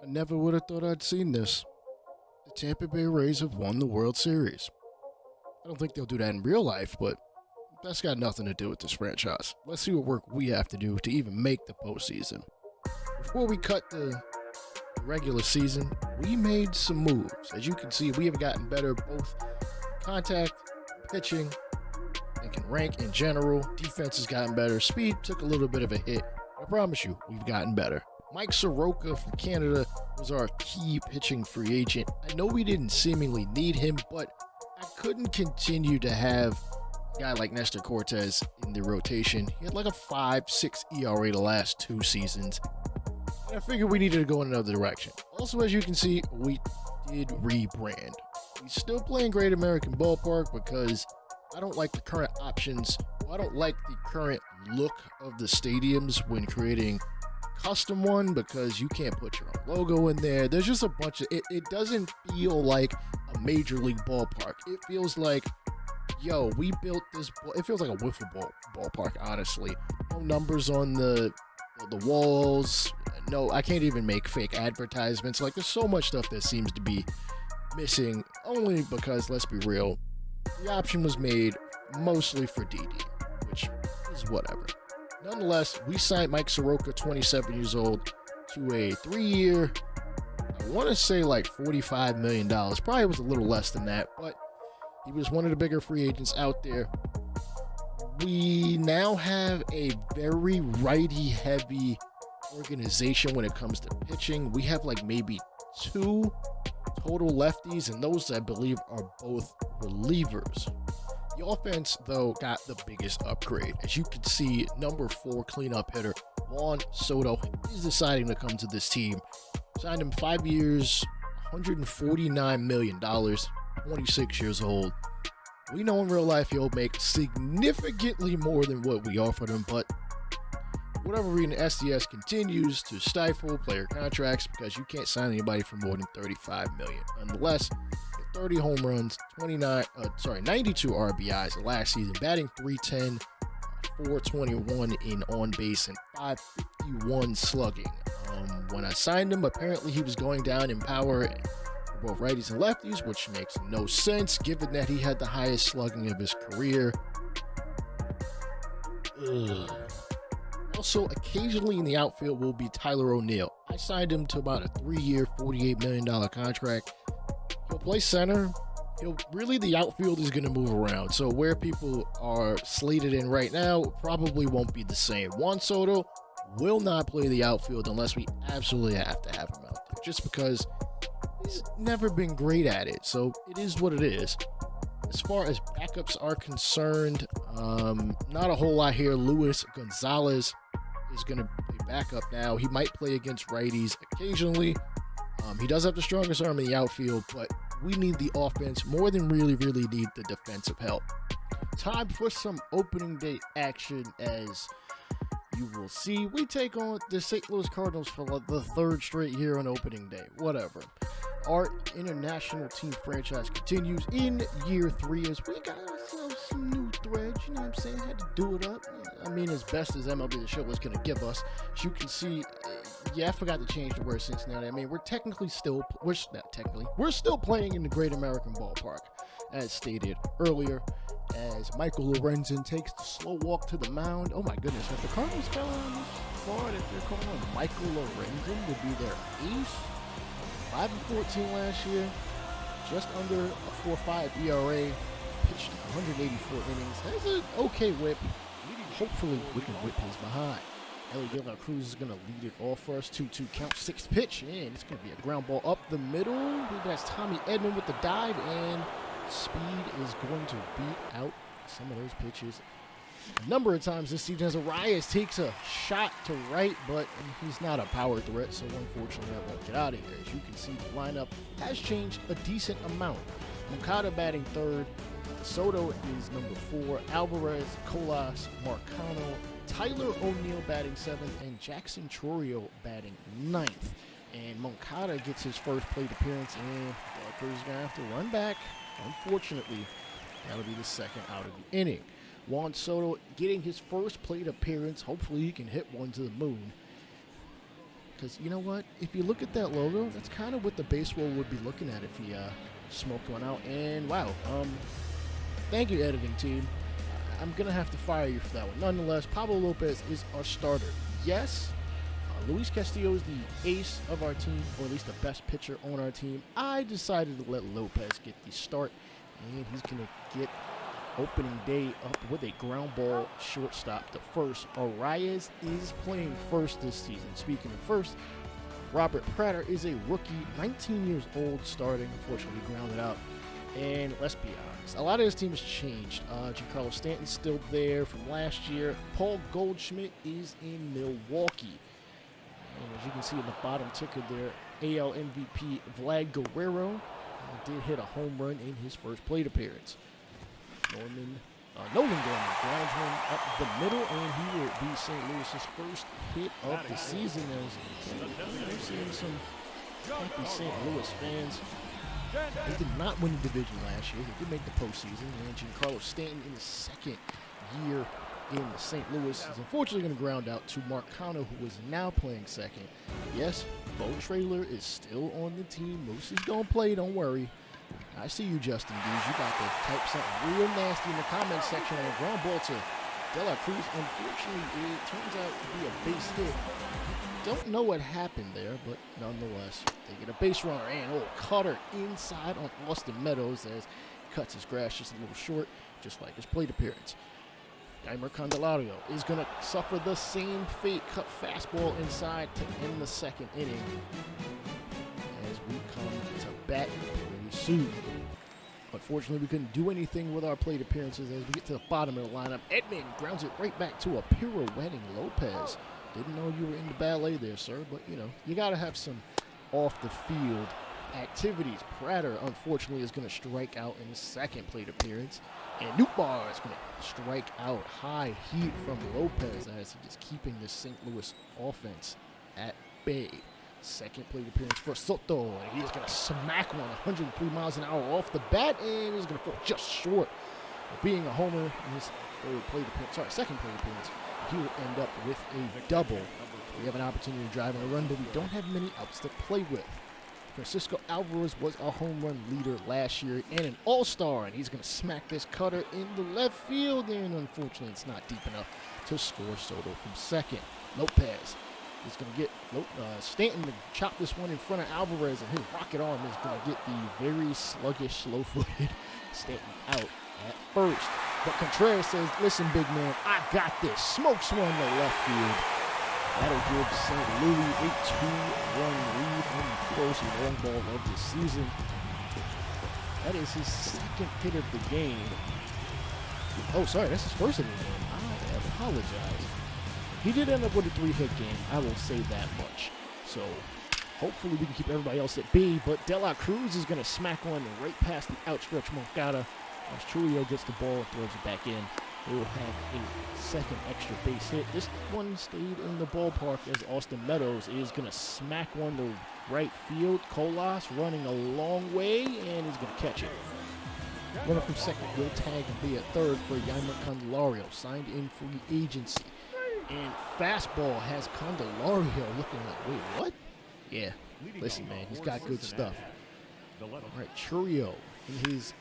I never would have thought I'd seen this. The Tampa Bay Rays have won the World Series. I don't think they'll do that in real life, but that's got nothing to do with this franchise. Let's see what work we have to do to even make the postseason. Before we cut the regular season, we made some moves. As you can see, we have gotten better both contact, pitching, and can rank in general. Defense has gotten better. Speed took a little bit of a hit. I promise you, we've gotten better. Mike Soroka from Canada was our key pitching free agent. I know we didn't seemingly need him, but I couldn't continue to have a guy like Nestor Cortez in the rotation. He had like a 5.6 ERA the last 2 seasons. And I figured we needed to go in another direction. Also, as you can see, we did rebrand. We still play in Great American Ballpark because I don't like the current options. I don't like the current look of the stadiums when creating a custom one because you can't put your own logo in there. There's just a bunch of it doesn't feel like a major league ballpark. It feels like, yo, we built this. It feels like a wiffle ball ballpark, honestly. No numbers on the walls. No, I can't even make fake advertisements. Like, there's so much stuff that seems to be missing, only because, let's be real, the option was made mostly for DD, which is whatever. Nonetheless, we signed Mike Soroka, 27 years old, to a 3-year, I want to say like $45 million. Probably was a little less than that, but he was one of the bigger free agents out there. We now have a very righty-heavy organization when it comes to pitching. We have like maybe 2 total lefties, and those I believe are both relievers. The offense, though, got the biggest upgrade. As you can see, number 4 cleanup hitter Juan Soto is deciding to come to this team. Signed him 5 years, $149 million, 26 years old. We know in real life he'll make significantly more than what we offered him, but for whatever reason, SDS continues to stifle player contracts because you can't sign anybody for more than $35 million. Nonetheless, 30 home runs, 92 RBIs last season, batting .310, 421 in on base, and 551 slugging. When I signed him, apparently he was going down in power for both righties and lefties, which makes no sense given that he had the highest slugging of his career. Also, occasionally in the outfield will be Tyler O'Neill. I signed him to about a 3-year, $48 million contract. He'll play center. The outfield is going to move around. So where people are slated in right now probably won't be the same. Juan Soto will not play the outfield unless we absolutely have to have him out there, just because he's never been great at it. So it is what it is. As far as backups are concerned, not a whole lot here. Luis Gonzalez is going to play backup now. He might play against righties occasionally. He does have the strongest arm in the outfield, but we need the offense more than really need the defensive help. Time for some opening day action. As you will see, we take on the St. Louis Cardinals for the 3rd straight year on opening day. Whatever. Our international team franchise continues in year 3 as we got ourselves some new threads. You know what I'm saying? Had to do it up. I mean, as best as MLB The Show was going to give us. As you can see, I forgot to change the word Cincinnati. I mean, we're still playing in the Great American Ballpark, as stated earlier, as Michael Lorenzen takes the slow walk to the mound. Oh my goodness, have the Cardinals fell on this far that they're calling Michael Lorenzen to be their ace? 5-14 last year, just under a 4.5 ERA, pitched 184 innings. That's an okay whip. Hopefully, we can whip his behind. Ellie De La Cruz is going to lead it off for us. 2-2 count, 6th pitch, and it's going to be a ground ball up the middle. I believe that's Tommy Edman with the dive, and speed is going to beat out some of those pitches. A number of times this season as Arias takes a shot to right, but he's not a power threat, so unfortunately I won't get out of here. As you can see, the lineup has changed a decent amount. Moncada batting 3rd, Soto is number 4, Alvarez, Colas, Marcano, Tyler O'Neill batting 7th, and Jackson Chorio batting 9th. And Moncada gets his first plate appearance, and Cruz is going to have to run back. Unfortunately, that'll be the second out of the inning. Juan Soto getting his first plate appearance. Hopefully he can hit one to the moon. Because you know what? If you look at that logo, that's kind of what the baseball would be looking at if he smoked one out. And wow, thank you, editing team. I'm going to have to fire you for that one. Nonetheless, Pablo Lopez is our starter. Yes, Luis Castillo is the ace of our team, or at least the best pitcher on our team. I decided to let Lopez get the start, and he's going to get opening day up with a ground ball shortstop to first. Arias is playing first this season. Speaking of first, Robert Prater is a rookie, 19 years old, starting. Unfortunately, grounded out. And let's be honest, a lot of this team has changed. Giancarlo Stanton's still there from last year. Paul Goldschmidt is in Milwaukee. And as you can see in the bottom ticker there, AL MVP Vlad Guerrero did hit a home run in his first plate appearance. Nolan Gorman grounds one up the middle, and he will be St. Louis's first hit of the season. We're seeing some happy St. Louis fans. They did not win the division last year. They did make the postseason. And Giancarlo Stanton in his second year in St. Louis is unfortunately going to ground out to Marcano, who is now playing second. Yes, Bo Traylor is still on the team. Moose is going to play, don't worry. I see you, Justin Dees. You got to type something real nasty in the comment section on a ground ball to De La Cruz. Unfortunately, it turns out to be a base hit. Don't know what happened there, but nonetheless, they get a base runner and cutter inside on Austin Meadows as he cuts his grass just a little short, just like his plate appearance. Yaimer Candelario is going to suffer the same fate, cut fastball inside to end the second inning as we come to bat pretty soon. Unfortunately, we couldn't do anything with our plate appearances as we get to the bottom of the lineup. Edman grounds it right back to a pirouetting Lopez. Didn't know you were in the ballet there, sir, but, you got to have some off-the-field activities. Prater, unfortunately, is going to strike out in his second plate appearance. And Nootbaar is going to strike out. High heat from Lopez as he's just keeping the St. Louis offense at bay. Second plate appearance for Soto, and he's going to smack one 103 miles an hour off the bat, and he's going to fall just short of being a homer in his second plate appearance. He will end up with a double. We have an opportunity to drive on a run, but we don't have many outs to play with. Francisco Alvarez was a home run leader last year and an all-star, and he's going to smack this cutter in the left field, and unfortunately it's not deep enough to score Soto from second. Lopez is going to get Stanton to chop this one in front of Alvarez, and his rocket arm is going to get the very sluggish, slow-footed Stanton out at first. But Contreras says, listen, big man, I got this. Smokes one to left field. That'll give St. Louis a 2-run lead on the first long ball of the season. That is his second hit of the game. Oh, sorry, that's his first hit of the game. I apologize. He did end up with a 3-hit game, I will say that much. So, hopefully we can keep everybody else at bay, but De La Cruz is going to smack one right past the outstretched Moncada. As Trujillo gets the ball and throws it back in, they will have a second extra base hit. This one stayed in the ballpark as Austin Meadows is going to smack one to right field. Colas running a long way, and he's going to catch it. Runner from second will tag and be at third for Yaimer Candelario, signed in free agency. And fastball has Candelario looking like, wait, what? Yeah, listen, man, he's got good stuff. All right, Churrio in his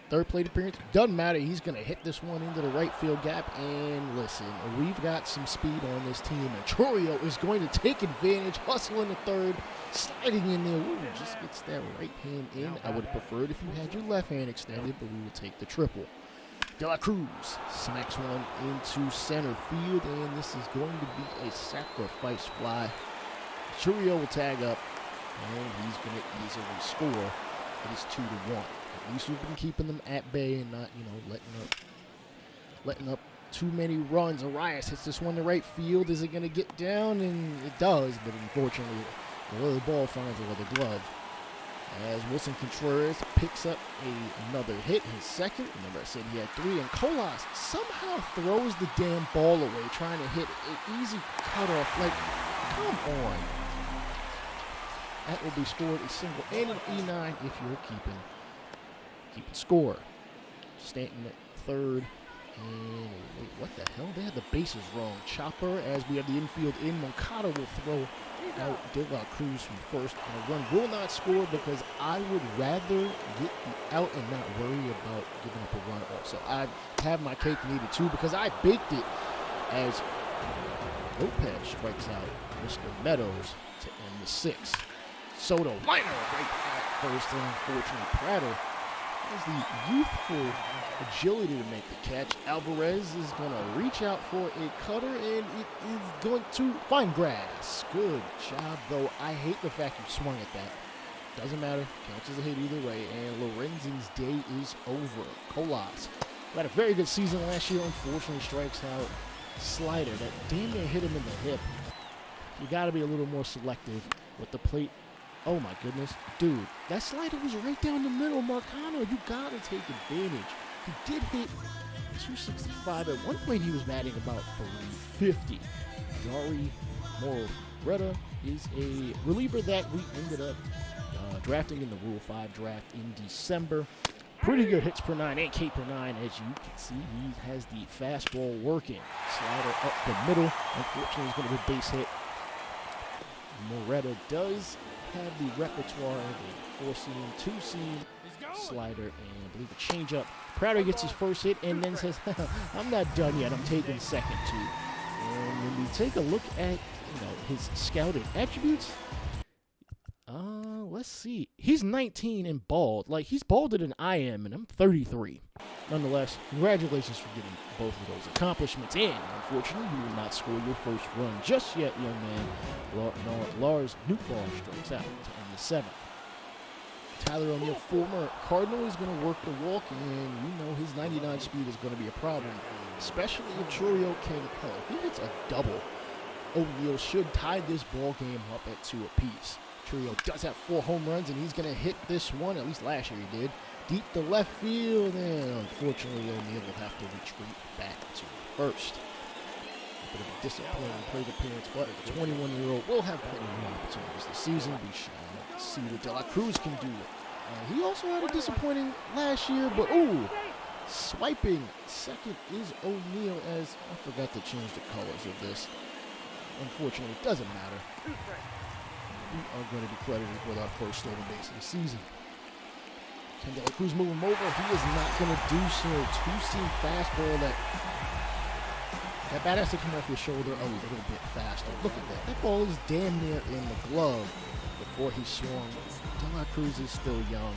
third plate appearance. Doesn't matter. He's going to hit this one into the right field gap. And listen, we've got some speed on this team. And Churrio is going to take advantage, hustling the third, sliding in there. Ooh, just gets that right hand in. I would have preferred if you had your left hand extended, but we will take the triple. De La Cruz smacks one into center field, and this is going to be a sacrifice fly. Churrio will tag up, and he's going to easily score. It is 2-1. At least we've been keeping them at bay and not, letting up too many runs. Arias hits this one to right field. Is it going to get down? And it does, but unfortunately, the ball finds it with a glove. As Wilson Contreras picks up another hit, his second. Remember I said he had 3. And Colas somehow throws the damn ball away, trying to hit an easy cutoff. Like, come on. That will be scored a single and an E9 if you're keeping score. Stanton at third, And wait, what the hell? They had the bases wrong. Chopper, as we have the infield in. Moncada will throw out De La Cruz from first. And a run will not score because I would rather get out and not worry about giving up a run also. I have my cake and eat it too because I baked it as Lopez strikes out Mr. Meadows to end the sixth. Soto, liner right at first, and unfortunately Prater has the youthful agility to make the catch. Alvarez is going to reach out for a cutter, and it is going to find grass. Good job, though. I hate the fact you swung at that. Doesn't matter. Counts as a hit either way, and Lorenzen's day is over. Colas had a very good season last year. Unfortunately, strikes out slider that damn near hit him in the hip. You got to be a little more selective with the plate. Oh my goodness, dude, that slider was right down the middle. Marcano, you got to take advantage. He did hit 265. At one point, he was batting about 350. Yari Moreta is a reliever that we ended up drafting in the Rule 5 draft in December. Pretty good hits per nine and K per nine. As you can see, he has the fastball working. Slider up the middle. Unfortunately, he's going to be base hit. Moreta does have the repertoire of a 4-seam, 2-seam slider, and I believe a changeup. Prater gets his first hit and then says, I'm not done yet. I'm taking second too. And when we take a look at his scouting attributes, let's see. He's 19 and bald. Like, he's balder than I am, and I'm 33. Nonetheless, congratulations for getting both of those accomplishments. And unfortunately, you will not score your first run just yet, young man. Lars Nootbaar strikes out to end the seventh. Tyler O'Neill, former Cardinal, is going to work the walk, and his 99 speed is going to be a problem, especially if Chourio can, if he hits a double, O'Neill should tie this ball game up at 2 apiece. Chourio does have 4 home runs, and he's going to hit this one, at least last year he did, deep to left field, and unfortunately O'Neill will have to retreat back to first. A bit of a disappointing plate appearance, but the 21-year-old will have plenty of opportunities this season. We shall see what De La Cruz can do. He also had a disappointing last year, but swiping second is O'Neill, as I forgot to change the colors of this. Unfortunately, it doesn't matter. We are going to be credited with our first stolen base of the season. Can De La Cruz move him over? He is not going to do so. 2-seam fastball that bat has to come off your shoulder a little bit faster. Look at that. That ball is damn near in the glove before he swung. De La Cruz is still young.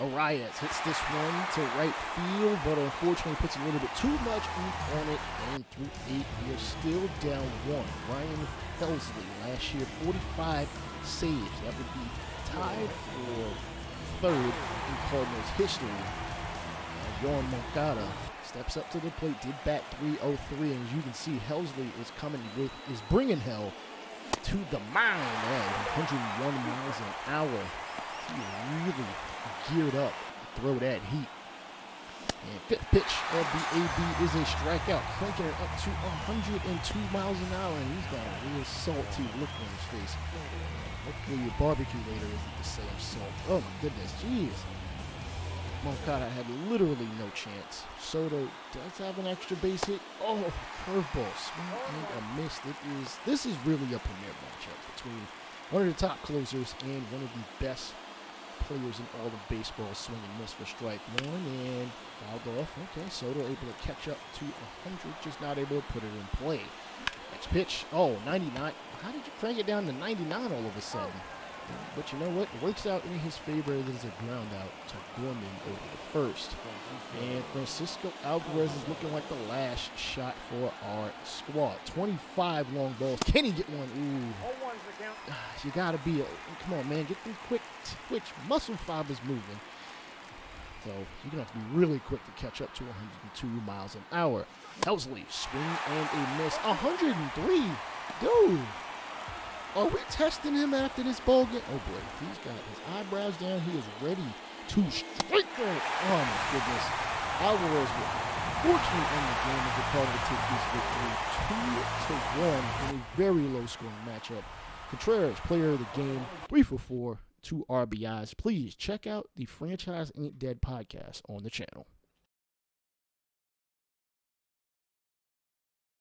Arias hits this one to right field, but unfortunately puts a little bit too much oomph on it, and through 8, we are still down 1. Ryan Helsley, last year, 45 saves. That would be tied for 3rd in Cardinals history. Yohan Moncada steps up to the plate, did bat .303, and as you can see, Helsley is bringing hell to the mound at 101 miles an hour. He really geared up to throw that heat. And 5th pitch of the AB is a strikeout, cranking it up to 102 miles an hour, and he's got a real salty look on his face. Hopefully your barbecue later isn't the same salt. Oh my goodness, jeez. Moncada had literally no chance. Soto does have an extra base hit. Oh, curveball, swing and a miss. This is really a premier matchup between one of the top closers and one of the best players in all of baseball. Swing and miss for strike 1 and fouled off. Okay, Soto able to catch up to 100, just not able to put it in play. Next pitch, 99. How did you crank it down to 99 all of a sudden? But you know what? It works out in his favor. There's a ground out to Gorman over the first. And Francisco Alvarez is looking like the last shot for our squad. 25 long balls. Can he get one? Ooh. You gotta be come on, man. Get them quick twitch muscle fibers moving. So you're gonna have to be really quick to catch up to 102 miles an hour. Helsley, swing and a miss. 103. Dude. Are we testing him after this ball game? Oh boy, he's got his eyebrows down. He is ready to strike there. Oh my goodness. Alvarez will fortunately end the game as the Cardinals take this victory 2-1 in a very low scoring matchup. Contreras, player of the game, 3 for 4, 2 RBIs. Please check out the Franchise Ain't Dead podcast on the channel.